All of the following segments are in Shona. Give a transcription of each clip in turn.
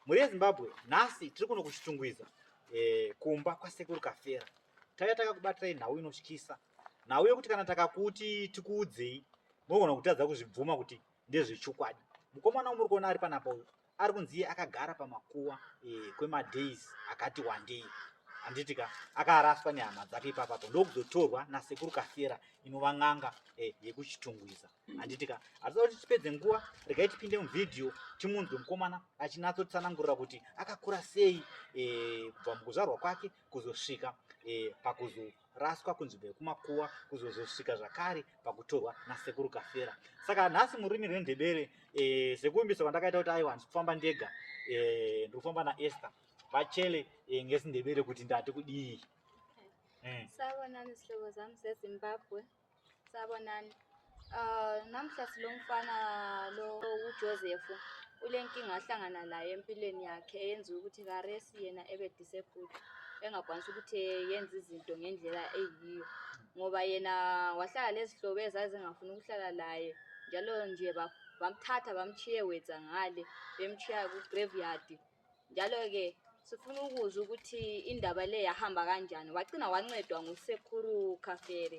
Muri yeZimbabwe nhasi tiri kuno kuchitungwiza kumba kwasekuru Kafera. Taiya takakubatirai nhau inotyisa, nhau yekuti kana takakuti tikuudzei mogona kutadza kuzvibvuma kuti ndezvechokwadi. Mukomana wamuri kuona ari panapa uyu ari kunzi iye akagara pamakuwa kwemadays akati wandei, handitika akaraswa nehama dzake ipapapo ndokuzotorwa nasekuru Kafera inova n'anga yekuchitungwiza, handitika. Hatinoda kuti tipedze nguva, regai tipinde muvhidhiyo timunzwe mukomana achinyatsotsanangurira kuti akakura sei kubva mukuzvarwa kwake kuzosvika pakuzoraswa kunzvimbo yekumakuwa kuzozosvika zvakare pakutorwa nasekuru Kafera. Saka nhasi murimi rwendebere sekumbiso kwandakaita kuti aiwa ndikufamba ndega, ndikufamba naEsther vachele ngesindebere kuti ndati kudii. Sabonani zihlobo zami zeZimbabwe, sabonani. Namhla silomfana lo uJoseph ule nkinga ahlangana nayo empilweni yakhe eyenza ukuthi karesi yena ebe disabled, engakwanisi ukuthi yenze izinto ngendlela eyiyo, ngoba yena wahlala lezihlobo ezazingafuna ukuhlala laye, njalo nje bamthatha bamchiye wetsa ngale, bemchiya ku-graveyard. Njalo-ke sifuna ukuzwa ukuthi indaba le yahamba kanjani, wagcina wancedwa ngusekuru Kafera.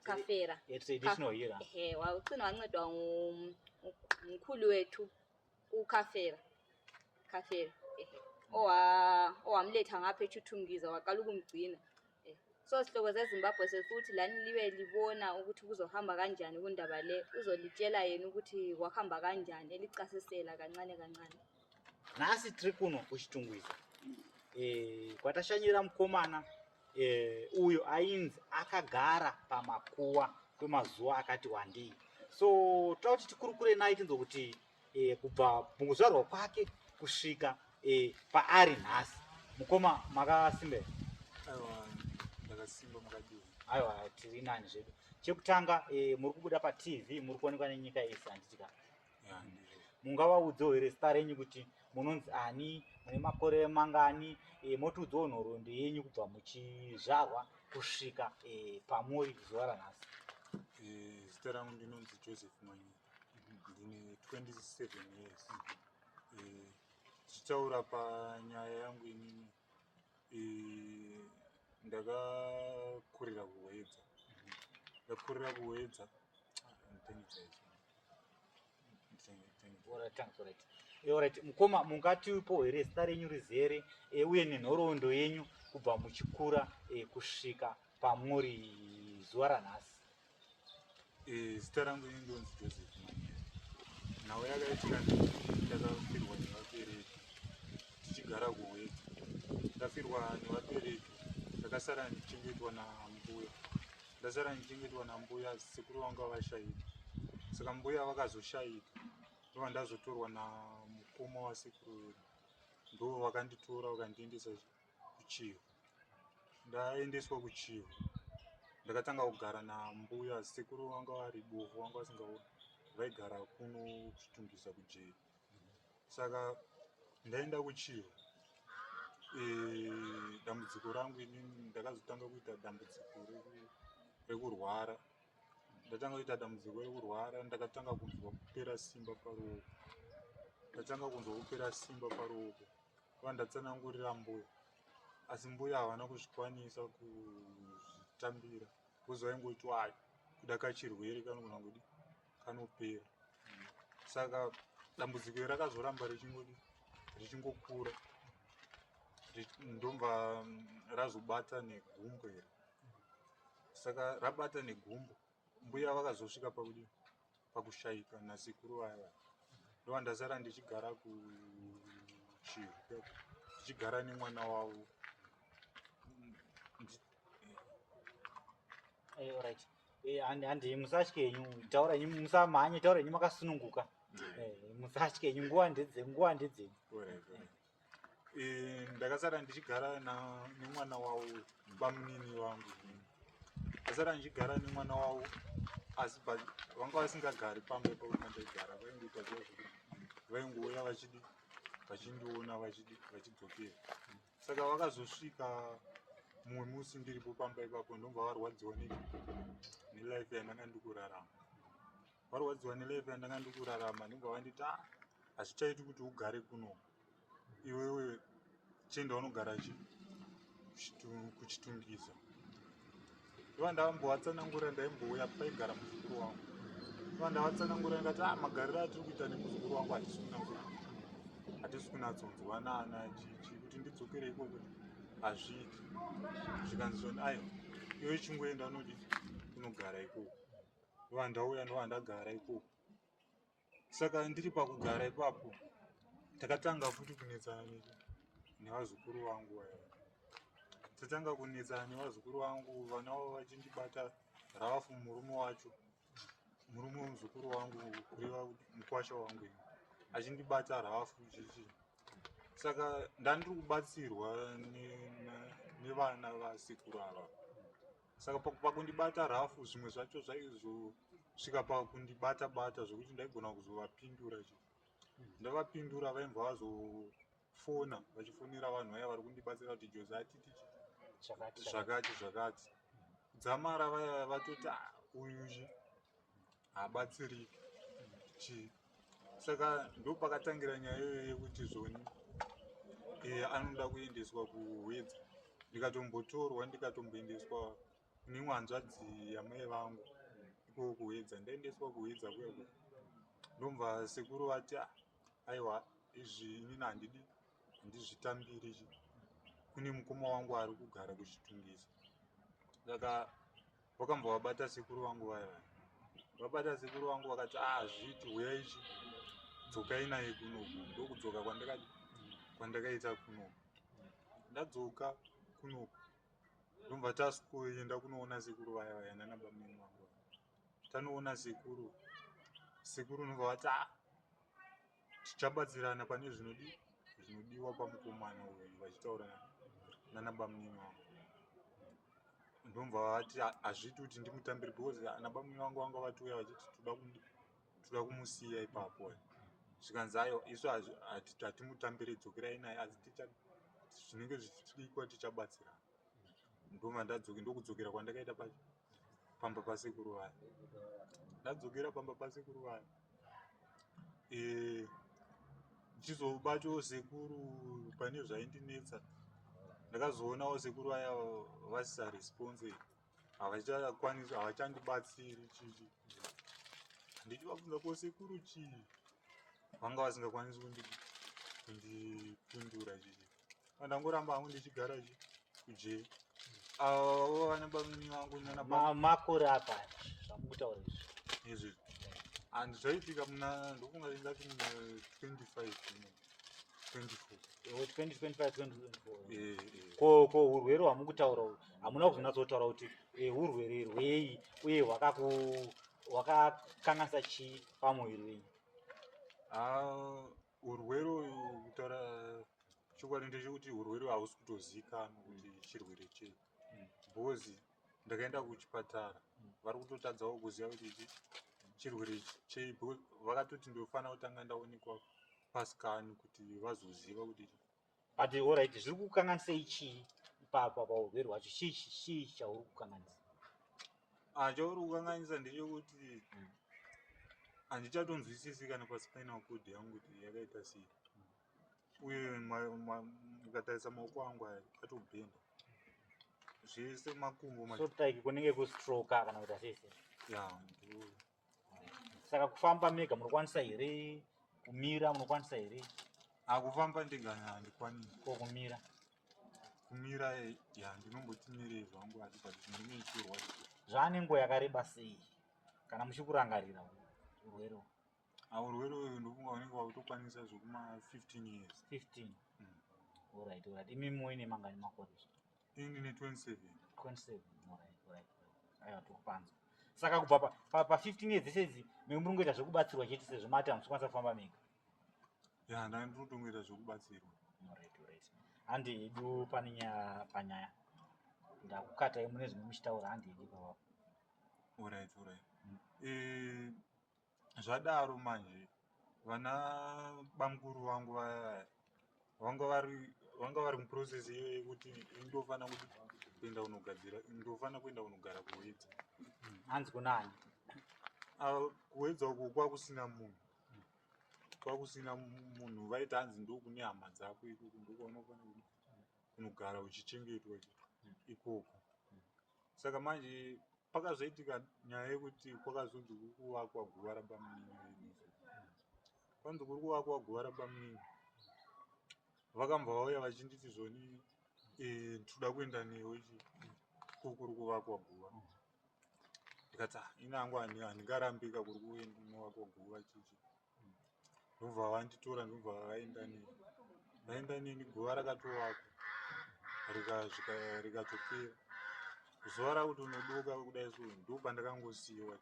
Kafera. Traditional hero. Wagcina wancedwa ngumkhulu wethu uKafera. Owamletha ngapha eChuthungiza waqala ukumgcina. So sihlobo zeZimbabwe sefuthi lani libe libona ukuthi kuzohamba kanjani kundaba le, uzolitshela yena ukuthi kwahamba kanjani, elicasisela kancane kancane. Nhasi tiri kuno kuchitungwiza kwatashanyira mukomana uyo ainzi akagara pamakuwa kwemazuva akati wandei. So toda kuti tikurukure naye tinzwa kuti kubva mukuzvarwa kwake kusvika paari nhasi. Mukoma makasimba here? Aiwa ndakasimba makadini. Aiwa tiri nani zvedu. Chekutanga muri kubuda paTV, muri kuonekwa nenyika yese, handitika. Mungavaudzewo here zita renyu kuti munonzi ani, mune makore mangani, motiudzewo nhoroondo yenyu kubva muchizvarwa kusvika pamuri zuva ranhasi. Zita rangu ndinonzi Joseph Mwanyi, ndine 27 years. Tichitaura panyaya yangu inini, ndakakurira kuHwedza. Ndakurira kuHwedza. Alright, mukoma mungatipo here zita renyu rizere uye nenhoroondo yenyu kubva muchikura kusvika pamuri zuva ranhasi. Zita rangu ini ndinonzi Joseph Mwanyi. Nhau yakaitika ndakafirwa nevabereki tichigara kuHwedza. Ndafirwa nevabereki, ndakasara ndichengetwa nambuya. Ndasara ndichengetwa nambuya, sekuru vanga vashaida. Saka mbuya vakazoshaida, ndova ndazotorwa namukoma wasekuru wedu. Ndo vakanditora vakandiendesa kuChivu. Ndaendeswa kuChivu, ndakatanga kugara nambuya. Sekuru vanga vari bofu, vanga vasingaoni, vaigara kuno kuchitungisa kuJeyu. Saka ndaenda kuChivu. Dambudziko rangu inini ndakazotanga kuita dambudziko rekurwara. Ndatanga kuita dambudziko rekurwara, ndakatanga kunzwa kupera simba paruoko. Ndatanga kunzwa kupera simba paruoko. Ndatsanangurira mbuya, asi mbuya havana kuzvikwanisa kuzvitambira. Vozovaingoti kuda kachirwere kanogona kuti kanopera. Saka dambudziko iri rakazoramba richingokura, ndomva razobata negumbo iri. Saka rabata negumbo, mbuya vakazosvika pakushayika nasekuru vaya. Ndova ndasara ndichigara kuChivu, ndichigara nemwana wavo. Alright. Handi musatye henyu, taura henyu, musamhanye, taura henyu makasununguka. Musatye henyu, nguva ndedzenyu. Ndakasara ndichigara nemwana wavo, bamunini vangu. Ndasara ndichigara nemwana wavo, asi vanga vasingagari pamba ipapo pandaigara. Vaingoita zvozvo, vaingouya vachindiona vachidzokera. Saka vakazosvika mumwe musi ndiripo pamba ipapo, ndobva varwadziwa nelife yandanga ndikurarama. Varwadziwa nelife yandanga ndikurarama, ndobva vanditi hazvichaiti kuti ugare kuno, iwewe chienda unogara kuchitungisa. Iva ndavambovatsanangura ndaimbouya paigara muzukuru wangu. Iva ndavatsanangura ndikati magariro atiri kuita nemuzukuru wangu hatisi kunatsonzwanana kuti ndidzokere ikoko hazviiti. Zvikanzoni aiwa iwe chingoenda unodi kunogara ikoko. Iva ndauya ndova ndagara ikoko. Saka ndiri pakugara ipapo takatanga futi kunetsana nevazukuru vangu vaya. Tatanga kunetsana nevazukuru vangu, vana vavo vachindibata rafu, murume wacho, murume womuzukuru wangu kureva mukwasha wangu achindibata rafu chichi. Saka ndandiri kubatsirwa nevana vasekuru ava. Saka pakundibata rafu zvimwe zvacho zvaizosvika pakundibata zvokuti ndaigona kuzovapindura. Ndavapindura vaimva vazofona vachifonera vanhu vaya vari kundibatsira kuti Jose atiti zvakati. Dzamara vaya vatoti uyu habatsiriki. Saka ndopakatangira nyaya iyoyo yekuti zvoni anoda kuendeswa kuhwedza. Ndikatombotorwa ndikatomboendeswa kune hanzvadzi yamai vangu ikoko kuhwedza. Ndaendeswa kuhwedza kuyako ndomva sekuru vati aiwa izvi inini handizvitambiri kune mukoma wangu ari kugara kuchitungisa. Saka vakambva vabata sekuru vangu vaya. Vabata sekuru vangu vakati hazviti huyai dzokai naye kunoku. Ndokudzoka kwandakaita kunoku. Ndadzoka kunoku ndomva tasikoenda kunoona sekuru vaya nanabameni vangu. Tanoona sekuru nobva vati tichabatsirana pane zvinodiwa pamukomana uyu, vachitaura nanabameni vangu. Ndomva vati hazviti kuti ndimutambire because anabameni vangu vanga vatiuya vachiti toda kumusiya ipapo. Zvikanzi aiwa isu hatimutambire, dzokerai naye, asi zvinenge zvichidikwa tichabatsirana. Ndobva ndokudzokera kwandakaita pamba pasekuru vaya. Ndadzokera pamba pasekuru vaya ndichizobacho sekuru pane zvaindinetsa. Ndakazoonawo sekuru vaya vasisa response, havachandibatsiri chichi. Ndichivabvunza ko sekuru chii, vanga vasingakwanisi kundipindura chichi. Ndangoramba hangu ndichigara kujeri. Avo vanabameni vangu makore apa zvamukutaura izvi handizvaifika ndofunga ingati muna 25 24. Ko urwere hwamukutaura hamuna kuzonatsotaura kuti urwere rwei uye hwakakanganisa chii pamuviri wenyu? Urwere uyu kutaura chokwadi ndechekuti urwere hausi kutozivikanwa kuti chirwere chei. Bhozi ndakaenda kuchipatara vari kutotadzawo kuziva kuti chirwere chei. Vakatoti ndofanira kutanga ndaonekwa pasikani kuti vazoziva kuti but alright, zviri kukanganisei chii paurwere hwacho? Chii chauri kukanganisa? Chauri kukanganisa ndechekuti handichatonzwisisi kana paspinal cord yangu kuti yakaita sei. Uye mukatarisa maoko angu aya atobhenda zvese, makumbo sotaiki kunenge kustroka kana kuita sese. Saka kufamba mega munokwanisa here? Kumira munokwanisa here? Kufamba ndega handikwanisi. Ko kumira ndinombotimirai zvangu asi but zvinenge ichirwadza. Zvaane nguva yakareba sei kana muchikurangarira urwere? Urwere uyu ndofunga unenge wakutokwanisa zvekuma 15 years. 15. Alright. Imi muine mangani makore? Ini ne 27. 27. Alright. Aiwa tokupanza. Saka kubva pa 15 years dzese idzi muri kungoita zvekubatsirwa chete sezvo mati hamusikwanisa kufamba mega? Ndinotongoita zvekubatsirwa. Alright. Handi edu panyaya ndakukatai mune zvimwe muchitaura, handi edu papapo. Alright. Zvadaro manje vana bamukuru vangu vaya vanga vari muprocess iyoyo yekuti ndofana kuenda kunogara kuhwedza. Hanzi kunani? Kuhwedza uko kwakusina munhu. kwakusina munhu vaiti hanzi ndokune hama dzako ikoko ndokwaunofanira kunogara uchichengetwa ikoko. Saka manje pakazoitika nyaya yekuti kwakazonzi kuri kuvakwa guva raBamunini. Kwanzi kuri kuvakwa guva raBamunini, vakambva vauya vachinditi zvoni toda kuenda newe kuri kuvakwa guva. Ndikati ina hangu handingarambika kuri kunovakwa guva chichi. Ndobva vanditora ndobva vaenda neni guva rakatovakwa rikatopera. Zuva rakuti unodoka kudai so ndopandakangosiyiwa.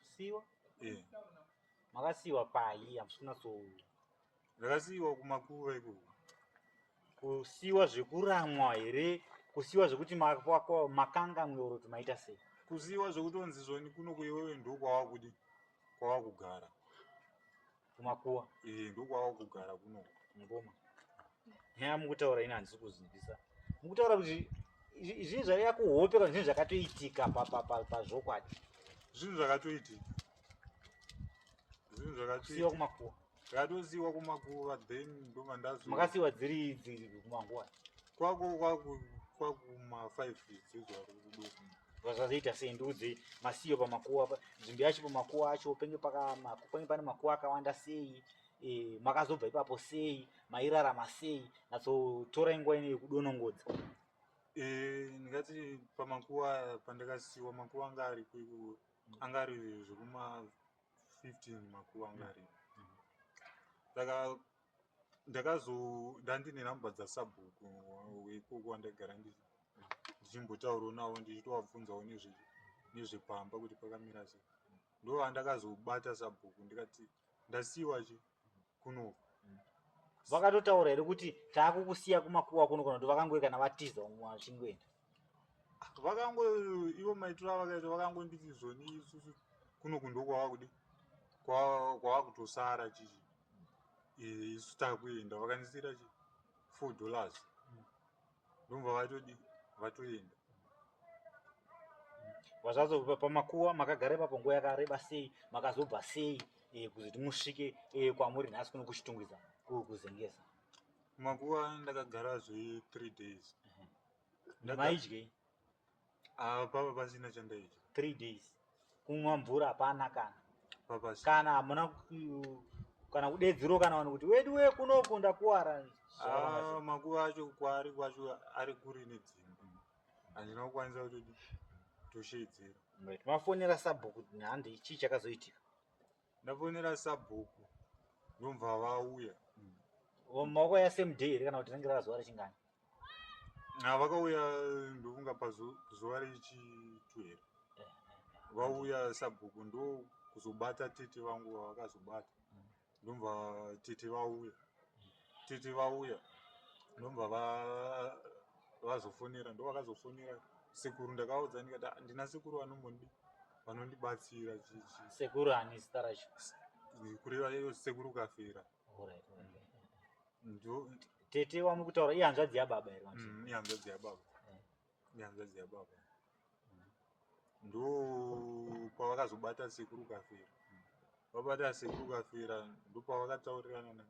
Siwa? Makasiyiwa pai hamusina so. Ndakasiyiwa kumakuva ikoko. Kusiyiwa zvekuramwa here? Kusiyiwa zvekuti makangamwe oro tumaita sei? Kusiyiwa zvekutonzi zvoni kuno kuiwewe ndokwawakudi kwawakugara. Kumakuva? Ndokwawakugara kuno. Ngoma. Nyaya mukutaura ina handisi kuzivisa. Mukutaura kuti zvinhu zvaiya kuhope kana zvinhu zvakatoitika pazvokwadi. Zvinhu zvakatoitika. Zvinhu zvakatoitika. Kusiyiwa kumakuva. Ndakatosiyiwa kumakuva then ndobva ndazo. Makasiyiwa dziri kumanguva? Kwakuma5 dzezuva rokuduku. Zvazoita sei ndiudze masiyo pamakuva, nzvimbo yacho pamakuva acho penge pane makuva akawanda sei, makazobva ipapo sei, mairarama sei, natsotora nguva ino yekudonongodza. Ndingati pamakuva pandakasiyiwa makuva anga ari zvekuma15 makuva anga ari. Saka ndandine nhamba dzasabhuku ikoko wandagara ndichimbotaurawo navo ndichitovabvunzawo nezvepamba kuti pakamira sei. Ndo vandakazobata sabhuku ndikati ndasiyiwa kuno. Vakatotaura here kuti taakukusiya kumakuva kuno kana kuti vakangoenda kana vatiza vachingoenda? Ivo maitiro avakaita vakangonditi zvoni isusu kuno kundokwavakudi kwavakutosara chichi. Isu takuenda vakandisira $4. Ndobva vatoenda. Vazvazo pamakuva makagara ipapo nguva yakareba sei, makazobva sei kuzoti musvike kwamuri nhasi kuno kuchitungwiza kuzengeza? Kumakuva ndakagara 3 days. Maidyei? Papa pasina chandaidya. 3 days. Kumwa mvura hapana kana hamuna kana kudedzero kana vanhu kuti wedu kunoku ndakuwara? Makuva acho kwaari kwacho ari kuri nedzimba. Handina kukwanisa kutoti toshedzera. Mafonera sabhuku kuti nhandi chii chakazoitika? Ndafonera sabhuku ndobva vauya. Maoko same day here kana kuti rinenge rava zuva rechingani? Vakauya ndofunga pazuva rechi12. Vauya sabhuku ndo kuzobata tete vangu vavakazobata. Ndobva tete vauya ndobva vazofonera ndovakazofonera sekuru. Ndakaudza ndikati ndina sekuru vanondibatsira chichi. Sekuru ani zita racho? Kureva iyo sekuru Kafira. Tete wamuri kutaura ihanzvadzi yababa here? Ihanzvadzi yababa. Ndo pavakazobata sekuru Kafira. Vabata sekuru Kafira ndopavakataurirana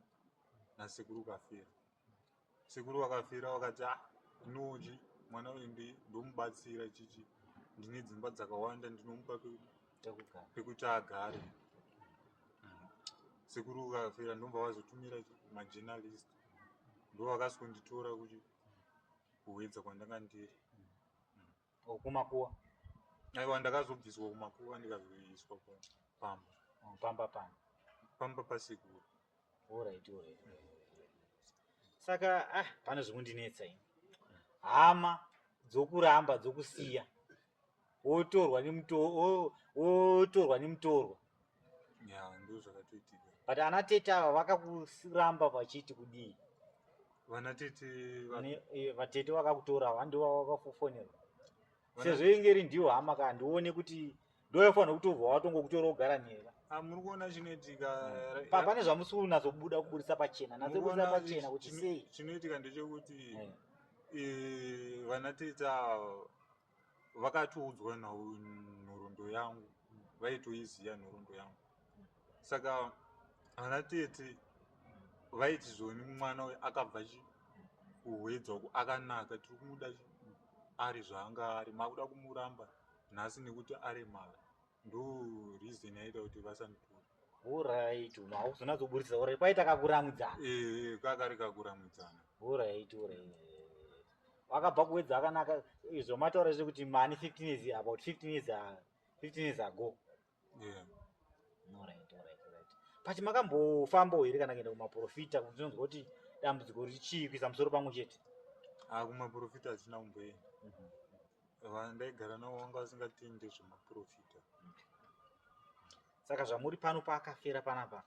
nasekuru Kafira. Sekuru vakafira vakati noji mwana wendi ndomubatsira chichi, ndine dzimba dzakawanda ndinomupa pekuti agare. Sekuru vakafira ndobva vazotumira majournalist ndovakazonditora kuti kuwedza kwandanga ndiri. Kumakuva? Aiwa, ndakazobviswa kumakuva ndikazoiswa pamba pasekuru. Alright. Saka pane zvekundinetsa ini. Hama dzokuramba dzokusiya wotorwa nemutorwa. Ndo zvakatoitika. But ana tete ava vakakuramba vachiti kudii? Vana tete vatete vakakutora vandivo vakafofonerwa. Sezvo ingeri ndiyo hama kana ndione kuti ndofanira kutobva watongokutora kugara nera. Muri kuona chinoitika. Pane zvamusiri kunatsobuda kubudisa pachena. Natsobudisa pachena kuti sei? Chinoitika ndechekuti vana tete ava vakatoudzwa nhoroondo yangu, vaitoiziva nhoroondo yangu. Saka ana tete vaiti zvoni mwana akabva kuhwedzwa akanaka tiri kumuda ari zvaanga ari makuda kumuramba nhasi nekuti aremara ndo reason yaita kuti vasanditora. Alright, hauzona zoburitsa uri kwai takakuramudzana. Kakari kakuramudzana. Alright. Wakabva kuwedza akanaka izvo mataura kuti mani 15 years about 15 years ago. Alright. Pati makambofambawo here kana kuenda kumaprofita kunzonzwa kuti dambudziko richii kuisa musoro pamwe chete? Kumaprofita hatina kumboenda. Vandaigara navo vanga vasingatendi zvemaprofita. Saka zvamuri pano paakafera panapa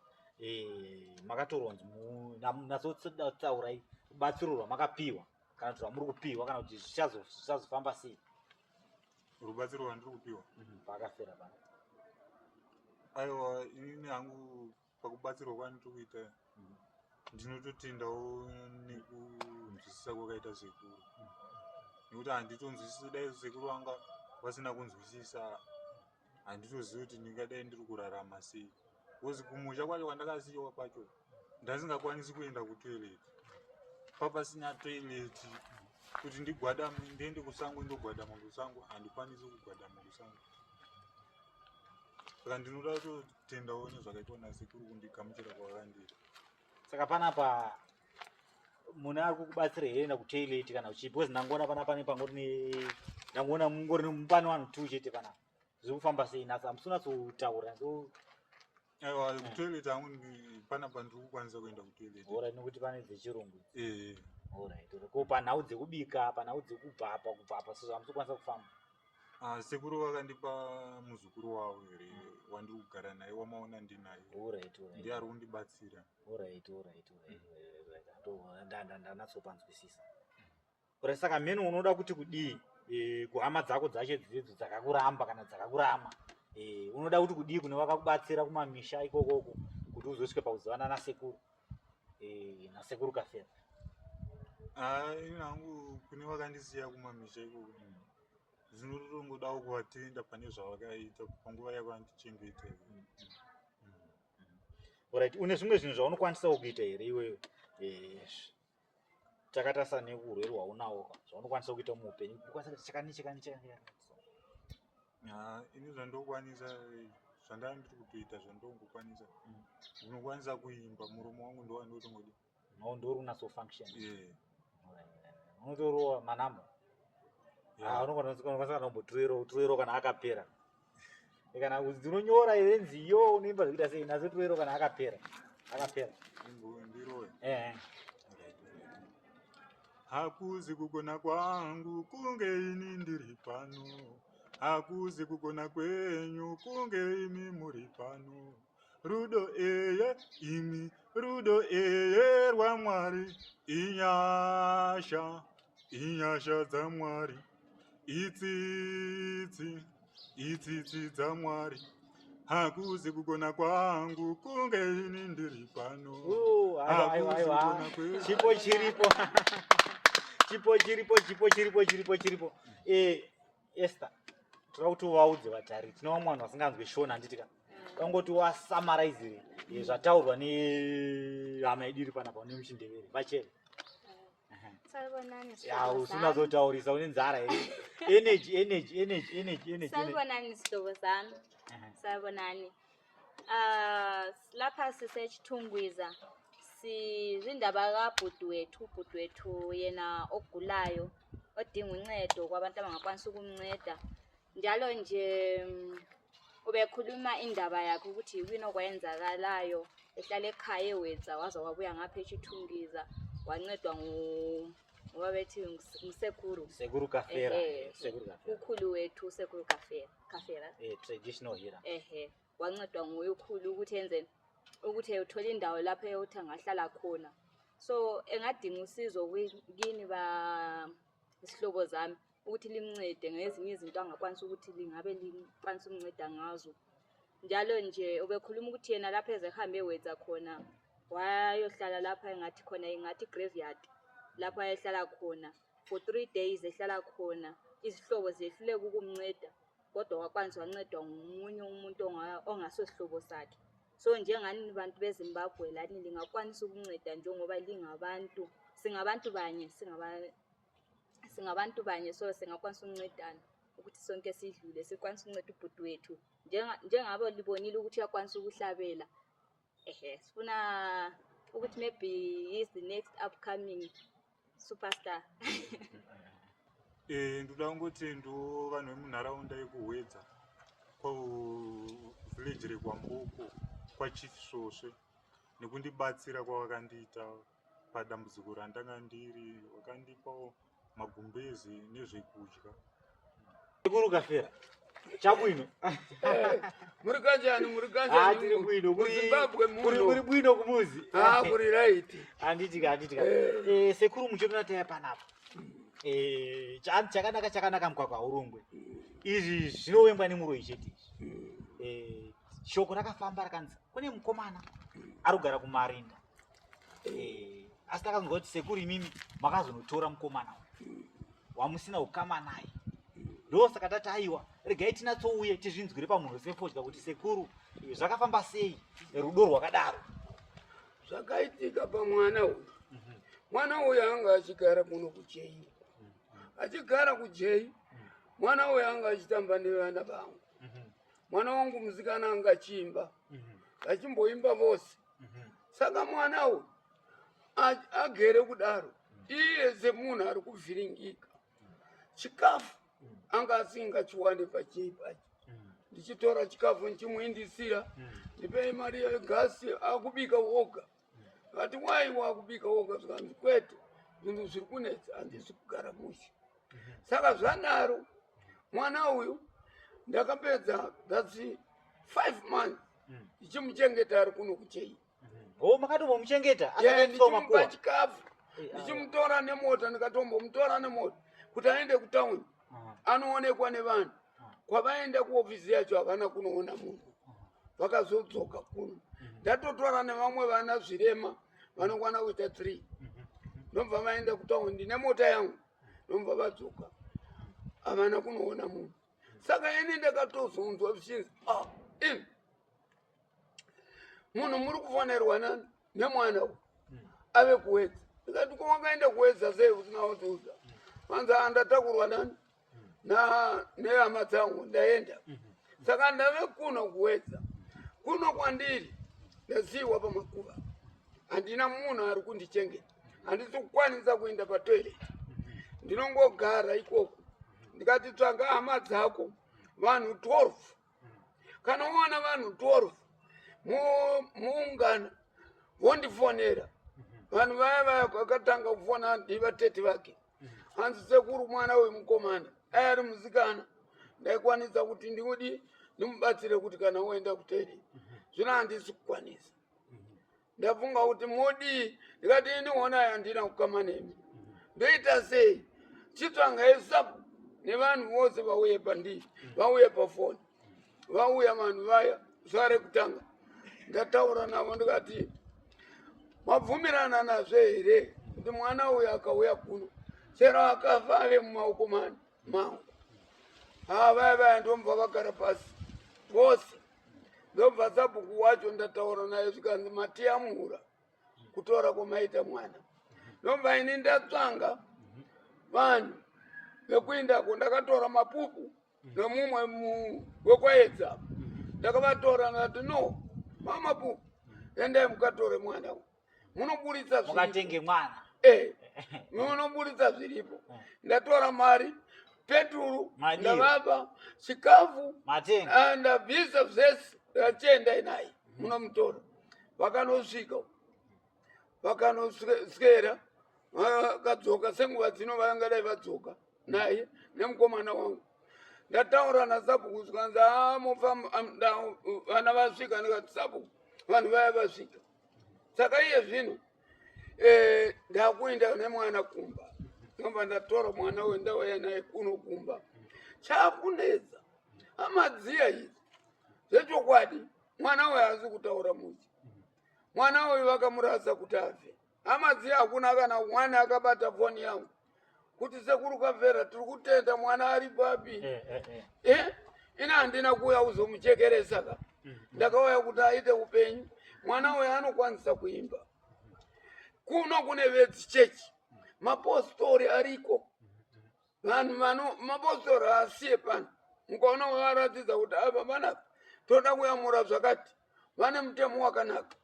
makatoronzi nazotsaurai rubatsiro rwamakapiwa kana kuti rwamuri kupiwa kana kuti zvichazofamba sei? Rubatsiro rwandiri kupiwa paakafera pano. Aiwa, inini hangu pakubatsirwa kwandiri kuita ndinototendawo nekunzwisisa kwakaita sekuru. Nekuti handitonzwisisi dai sekuru vanga vasina kunzwisisa handitozivi kuti ndingadai ndiri kurarama sei. Kozi kumusha kwacho kwandakasiyiwa pacho ndasingakwanisi kuenda kutoileti. Papasina toileti kuti ndiende kusango ndogwadama kusango handikwanisi kugwadama kusango. Saka ndinoda kutotendawo nezvakaitwa nasekuru kundigamuchira kwavakandira. Saka panapa muna ari kukubatsira here enda kutoileti kana uchipi? Because ndangoona panapa nepangori ndangoona mungori mupano vanhu 2 chete panapa. Zviri kufamba sei nhasi? Hamusina kutaura ndo. Aiwa, kutoileti hangu panapa ndiri kukwanisa kuenda kutoileti. Alright, nokuti pane dzechirungu. Alright. Ko panhau dzekubika, panhau dzekubhapa sezvo hamusi kukwanisa kufamba. Sekuru vakandipa muzukuru wavo here wandiri kugara naye wamaona ndinaye. Alright. Ndiye ari kundibatsira. Alright. Ndanatsopanzwisisa. Alright, saka mheni unoda kuti kudii kuhama dzako dzacho dzidzo dzakakuramba kana dzakakurama unoda kuti kudii kune vakakubatsira kumamisha ikokoko kuti uzosvike pakuzivana nasekuru nasekuru Kafera? Ini hangu kune vakandisiya kumamisha ikoko zvinotongodawo kuvatenda pane zvavakaita panguva yavandichengeta. Alright, une zvimwe zvinhu zvaunokwanisawo kuita here iwewe takatarisa neurwere hwaunawo zvaunokwanisa kuita muupenyu? Chakani ini zvandokwanisa zvandanga ndiri kutoita zvandongokwanisa ndinokwanisa kuimba muromo wangu ndowandotongodi ndori unatsofunction. Unotorova manamba unokwanisa kana kumboturero kana akapera kana unonyora here nziyo unoimba zvikuita sei nazo turero kana akapera ndirove. Hakuzi kugona kwangu kunge ini ndiri pano, hakuzi kugona kwenyu kunge imi muri pano. Rudo eye imi, rudo eye rwa Mwari, inyasha dza Mwari, itsitsi dza Mwari. Hakuzi kugona kwangu kunge ini ndiri pano. Aiwa. Chipo chiripo. Esther, toda kuti uvaudze vatari tinova mwana vasinganzwi shona handitika. Kangoti wasamaraize zvataurwa nehama yedu iri panapa nemuchindevere vachele. Usina zotaurisa une nzara here. Energy. Salibonani sihlobo zami. Salibonani. Lapha sisechithungwiza. Sizindaba kabhuti wethu yena ogulayo odinga uncedo kwabantu abangakwanisi ukumnceda. Njalo nje ubekhuluma indaba yakhe ukuthi yini okwenzakalayo ehlala ekhaya ewedza waza wabuya ngapha echithungiza wancedwa ngoba bethi usekuru Kafera. Ukhulu wethu usekuru Kafera. Traditional healer. Wancedwa nguye ukhulu ukuthi enzeni ukuthi uthola indawo lapho eyothi angahlala khona. So engadinga usizo kini isihlobo zami ukuthi limncede ngezinye izinto angakwanisi ukuthi lingabe likwanisa umnceda ngazo. Njalo nje ubekhuluma ukuthi yena lapho ezehambe ewedza khona wayohlala lapha engathi graveyard lapho ayehlala khona for 3 days ehlala khona. Izihlobo zehluleka ukumnceda kodwa wakwanisa wancedwa ngomunye umuntu ongasosihlobo sakhe. So njengani bantu beZimbabwe lani lingakwanisa ukunceda njengoba lingabantu, singabantu banye, so singakwanisa ukuncedana ukuthi sonke sidlule sikwanisa ukunceda ubhuti wethu njengabo libonile ukuthi uyakwanisa ukuhlabela. Sifuna ukuthi maybe he is the next upcoming superstar. Ndoda kungotendo vanhu vemunharaunda yekuhwedza village rekwamboko kwachief Svosve nekundibatsira kwavakandiita padambudziko randanga ndiri, vakandipawo magumbezi nezvekudya. Sekuru Kafera chabwino muri kanjani tiri bwino Zimbabwe muri bwino kumuzi kuri right anditi sekuru muchotona taya panapa chakanaka mkwakwa urongwe izvi zvinovengwa nemuroi chete shoko rakafamba rakanzi kune mukomana ari kugara kumarinda asi takanzwa kuti sekuru imimi makazonotora mukomana wamusina ukama naye, ndo saka tati aiwa regai tinatsouye tizvinzwire pamunhu sefodya kuti sekuru zvakafamba sei rudo rwakadaro. Zvakaitika pamwana uyu. Mwana uyu anga achigara kuno kuJei. Achigara kuJei, mwana uyu anga achitamba nevana vangu. Mwana wangu musikana anga achiimba. Achimboimba vose. Saka mwana uyu agere kudaro. Iye semunhu ari kuvhiringika. Chikafu anga asingachiwane paJei pacho. Ndichitora chikafu ndichimuindisira, ndipei mari yegasi akubika woga. Ati wai wakubika woga? Zvikanzi kwete, zvinhu zviri kunetsa, handisi kugara mushe. Saka zvanaro mwana uyu ndakapedza that's 5 months ndichimuchengeta ari kuno kuJei. Makatombomuchengeta ndichimupa chikafu, ndichimutora nemota, ndikatombomutora nemota kuti aende kutauni anoonekwa nevanhu. Kwavaenda kuofisi yacho havana kunoona munhu, vakazodzoka kuno. Ndatotora nevamwe vana zvirema vanokwana kuita 3, ndobva vaenda kutaundi nemota yangu, ndobva vadzoka havana kunoona munhu. Saka ini ndakatozonzwa zvichinzi imi munhu muri kufonerwa nani nemwana uyu ave kuwedza. Ndikati ko wakaenda kuwedza sei usina kutiudza? Manza andatakurwa nani nehama dzangu ndaenda. Saka ndave kuno kuwedza. Kuno kwandiri ndasiiwa pamakuva, handina munhu ari kundichengeta, handisi kukwanisa kuenda patoilet, ndinongogara ikoko. Ndikati tsvaga hama dzako vanhu 12, kana uwana vanhu 12 muungana vondifonera. Vanhu vaya vakatanga kufona ndivatete vake, hanzi sekuru mwana uyu mukomana ari musikana, ndaikwanisa kuti ndiudi ndimubatsire kuti kana uenda kutoilet. Zvino handisi kukwanisa. Ndafunga kuti modi, ndikati iniona handina kukama nemi, ndoita sei? Chitsvangai sapo nevanhu vose vauye pandiri, vauye pafoni, vauya vanhu vaya zuva rekutanga. Ndataura navo ndikati mabvumirana nazvo here kuti mwana uyu akauya kuno chero akafa ave mumaoko mangu? Vaya ndomubva vagara pasi vose, ndobva sabhuku wacho ndataura naye zvikanzi matiyamura kutora kwamaita mwana. Ndobva ini ndatsvanga vanhu vekuindako, ndakatora mapupu nemumwe wekwaedza, ndakavatora ndati no mamapupu endai mukatore mwana uyu, munoburitsa mukatenge mwana munoburitsa zviripo. Ndatora mari, peturu ndavapa, chikafu ndabvisa zvese, ndachienda naye munomutora. Vakanosvika vakanoswera, vakadzoka senguva dzino vangadai vadzoka naye nemukomana wangu. Ndataura nasabhuku zvikanzi vana vasvika. Ndikati sabhuku vanhu vaya vasvika. Saka iye zvino ndakuenda nemwana kumba, ndobva ndatora mwana uyu ndauya naye kuno kumba. Chakunetsa amadziya idzi zvechokwadi, mwana uyu haasi kutaura muchi. Mwana uyu vakamurasa kuti afe. Amadziya hakuna kana mwana akabata foni yangu kuti sekuru Kafera tiri kutenda mwana ari papi. Ina handina kuuya kuzomuchekeresa ka. ndakauya kuti aite upenyu. Mwana uyu anokwanisa kuimba. Kuno kune Vedzi Church mapostori ariko. Vanhu mapostori asiye pano. Mukaona varatidza kuti apa panapa toda kuyamura zvakati. Vane mutemo wakanaka.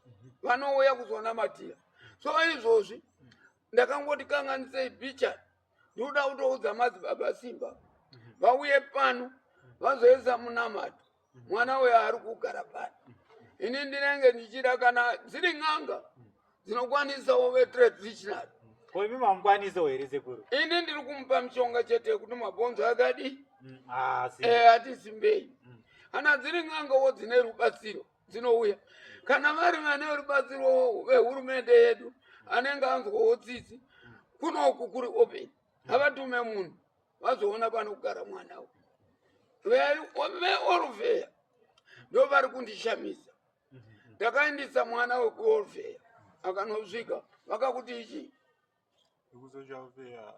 Vanouya kuzonamatira. So izvozvi ndakangoti kanganisei bichari. Ndoda kutoudza madzibaba Simba vauye pano vazoisa munamato. Mwana uyu ari kugara pano. Ini ndinenge ndichida kana dziri n'anga dzinokwanisawo vetraditional. Ko imi mamkwanisawo here sekuru? Ini ndiri kumupa mishonga chete kuti mabhonzo akadi ati simbei. Kana dziri n'angawo dzine rubatsiro dzinouya. Kana vari vane rubatsiro vehurumende yedu anenge anzwawo tsitsi kunoku kuri open. Havatume munhu vazoona pano kugara mwana uyu. Veorufeya ndo vari kundishamisa. Ndakaendesa mwana uyu kuorufeya akanosvika vakakuti ichi ekuzochaufeya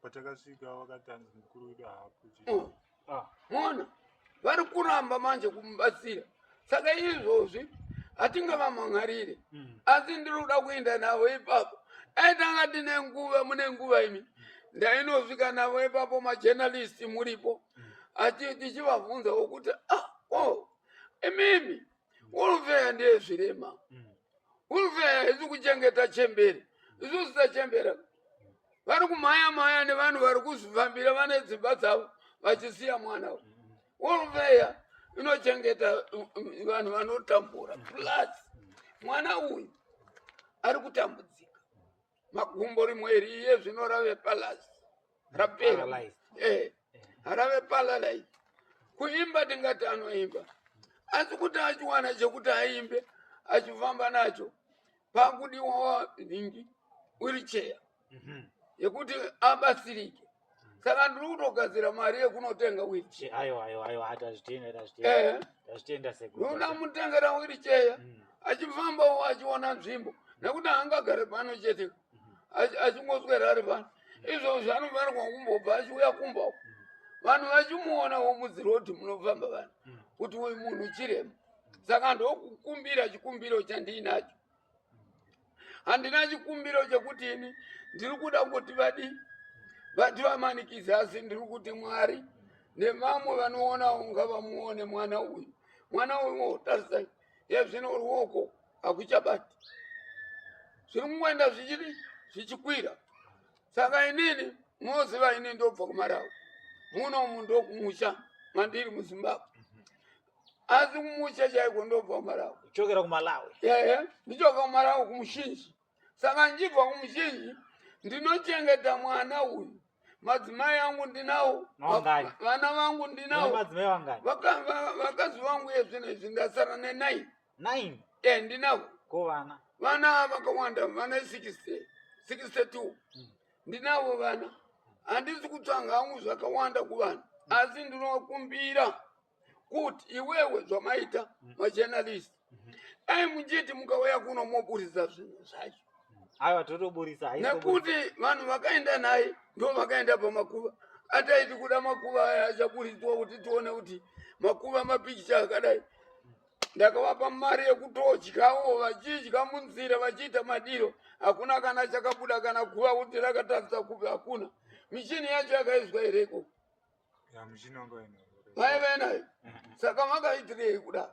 patakasvika vakatanzi mukuru wedu haapo. Mona vari kuramba manje kumubatsira. Saka izvozvi hatingavamhangarire. Asi ndiri kuda kuenda navo ipapo. Aitanga tine nguva mune nguva imi. Ndainosvika navo ipapo majournalisti muripo. Tichivabvunza kuti imimi urufeya ndiye zvirema. Urufeya isi kuchengeta chembere. Isu sitachembera. Vari kumhaya nevanhu vari kuzvifambira vane dzimba dzavo vachisiya mwana uyu. Urufeya inochengeta vanhu vanotambura. Plus mwana uyu ari kutambudzika. Makumbo rimwe riye zvino rave palace. Rapera. Rave paralyzed. Kuimba tingati anoimba. Asi kuti achiwana chekuti aimbe achifamba nacho pakudiwa ningi wheelchair yekuti abatsirike. Saka ndiri kutogadzira mari yekunotenga wheelchair. Aiwa hatazvitenda sekuru. Unamutengera wheelchair achifambawo achiona nzvimbo nekuti haangagare pano chete achingoswera ari pano. Izvozvo anofanirwa kumbobva achiuya kumba vanhu vachimuonawo mudzirodhi munofamba vanhu kuti uyu munhu chirema. Saka ndokukumbira chikumbiro chandinacho. Handina chikumbiro chekuti ini ndiri kuda kuti vativamanikidze, asi ndiri kuti Mwari nevamwe vanoonawo ngavamuone mwana uyu. Mwana uyu tarisai yezvino ruoko hakuchabati. Zviri kungoenda zvichikwira. Saka inini munoziva ini ndobva kuMarawi. Muno ndokumusha mandiri muZimbabwe. Asi kumusha chaiko ndobva kuMarawi. Uchokera kuMalawi? Ndichoka kuMalawi kumushinji. Saka njibva kumushinji ndinochengeta mwana uyu. Madzimai angu ndinawo. Vana vangu ndinawo. Madzimai vangani? Vakazi vangu yezvinezvi ndasara ne9. 9? Ndinawo. Ko vana? Vana vakawanda, vana 62. Ndinawo vana. Handisi kutsvanga hangu zvakawanda kuvanhu. Asi ndinokumbira kuti iwewe zvamaita majournalist. Muchiti mukauya kuno moburisa zvinhu zvacho. Aiwa totoburisa. Nekuti vanhu vakaenda naye ndo vakaenda pamakuva. Ataiti kuda makuva aya achaburiswa kuti tione kuti makuva mapikicha akadai. Ndakavapa mari yekutodyawo vachidya munzira vachiita madiro. Hakuna kana chakabuda kana kuva kuti rakatadza kuva hakuna. Michini yacho yakaiswa ireko. Michini wangu ina. Vaiva nayo. Saka vakaitirei kuda.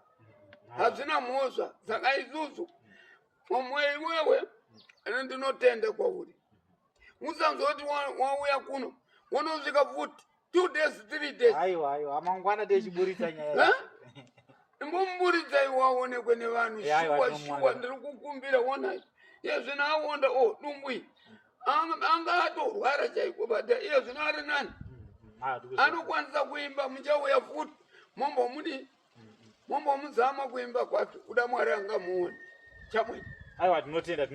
Hazvina mhosva. Saka isusu omwe iwewe ndinotenda kwauri. Musanzoti wauya kuno unosvika futi 2 days 3 days. Aiwa amangwana techiburisa nyaya. Imbomuburidza iwaonekwe nevanhu. Shuwa ndiri kukumbira wonai. Yezvino aonda dumbwi. Anga atorwara chaiko bata iye zvino ari nani. Anokwanisa kuimba muchauya futi mombomuzama kuimba kwake kuda Mwari angamuone. Chamwe. Aiwa tinotenda.